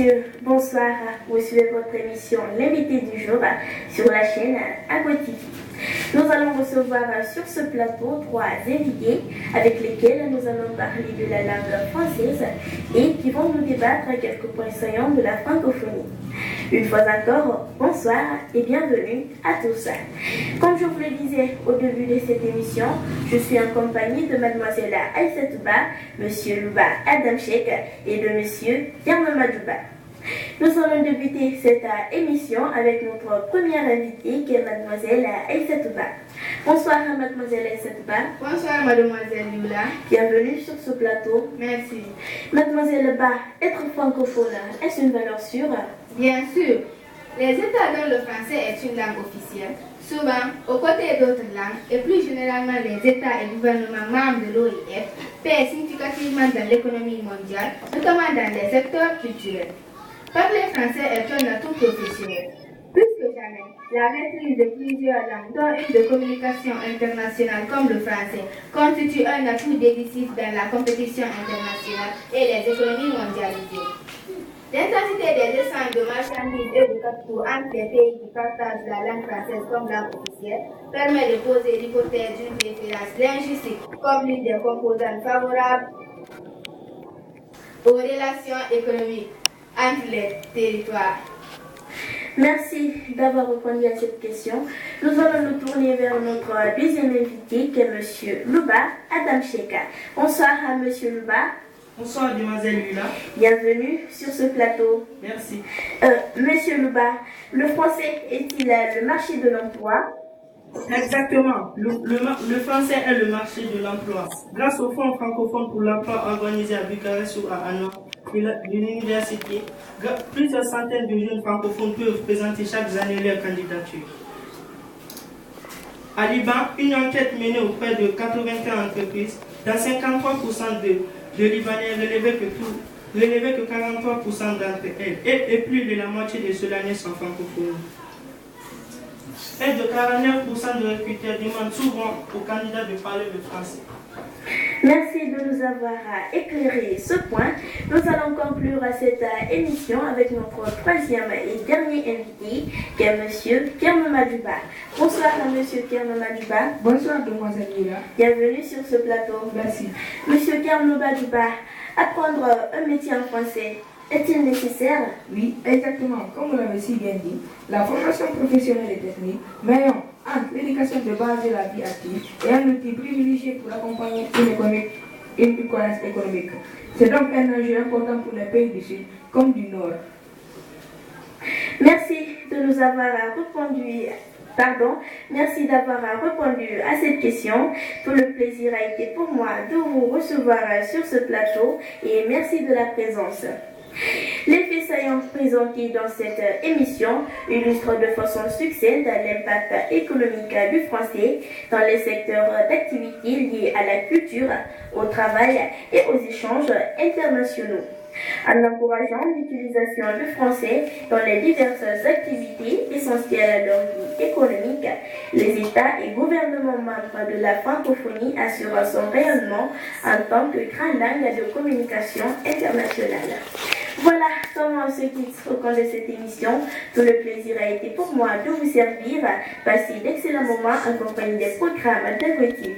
messieurs, bonsoir. Vous suivez votre émission L'invité du jour sur la chaîne AgoTV. Nous allons recevoir sur ce plateau 3 invités avec lesquels nous allons parler de la langue française et qui vont nous débattre quelques points saillants de la francophonie. Une fois encore, bonsoir et bienvenue à tous. Comme je vous le disais au début de cette émission, je suis en compagnie de mademoiselle Aïssatou Ba, monsieur Louba Adam Cheikh et de monsieur Thierno Madouba. Nous allons débuter cette émission avec notre première invitée qui est mademoiselle Aïssatou Ba. Bonsoir mademoiselle Aïssatou Ba. Bonsoir mademoiselle Lula. Bienvenue sur ce plateau. Merci. Mademoiselle Ba, être francophone, est-ce une valeur sûre? Bien sûr. Les États dont le français est une langue officielle, souvent aux côtés d'autres langues et plus généralement les États et gouvernements membres de l'OIF, paient significativement dans l'économie mondiale, notamment dans les secteurs culturels. Parler français est un atout professionnel. Plus que jamais, la maîtrise de plusieurs langues, dont une de communication internationale comme le français, constitue un atout décisif dans la compétition internationale et les économies mondialisées. L'intensité des échanges de marchandises et de capitaux entre les pays qui partagent la langue française comme langue officielle permet de poser l'hypothèse d'une préférence linguistique comme l'une des composantes favorables aux relations économiques entre les territoires. Merci d'avoir répondu à cette question. Nous allons nous tourner vers notre deuxième invité qui est monsieur Louba Adam Cheikh. Bonsoir à monsieur Louba. Bonsoir, mademoiselle Lula. Bienvenue sur ce plateau. Merci. Monsieur Louba, le français est-il le marché de l'emploi? Exactement. Le français est le marché de l'emploi. Grâce au Fonds francophone pour l'emploi organisé à Bucarest ou à Hanovre de l'université, plusieurs centaines de jeunes francophones peuvent présenter chaque année leur candidature. À Liban, une enquête menée auprès de 80 entreprises, dans 53% de Libanais relevait que 43% d'entre elles et plus de la moitié de ceux-là sont francophones. Et de 49% de recruteurs demandent souvent aux candidats de parler le français. Merci de nous avoir éclairé ce point. Nous allons conclure cette émission avec notre troisième et dernier invité, qui est monsieur Thierno Madouba. Bonsoir à monsieur Thierno Madouba. Bonsoir, demoiselle Lila. Bienvenue sur ce plateau. Merci. Monsieur Thierno Madouba, apprendre un métier en français, est-il nécessaire? Oui, exactement. Comme vous l'avez si bien dit, la formation professionnelle et technique, mêlant entre l'éducation de base et la vie active, est un outil privilégié pour accompagner une croissance économique. C'est donc un enjeu important pour les pays du Sud comme du Nord. Merci de nous avoir répondu. Merci d'avoir répondu à cette question. Tout le plaisir a été pour moi de vous recevoir sur ce plateau et merci de la présence. Les faits saillants présentés dans cette émission illustrent de façon succincte l'impact économique du français dans les secteurs d'activité liés à la culture, au travail et aux échanges internationaux. En encourageant l'utilisation du français dans les diverses activités essentielles à leur vie économique, les États et gouvernements membres de la francophonie assurent son rayonnement en tant que grande langue de communication internationale. Voilà comment on se quitte au cours de cette émission. Tout le plaisir a été pour moi de vous servir. Passez d'excellents moments en compagnie des programmes d'AgoTV.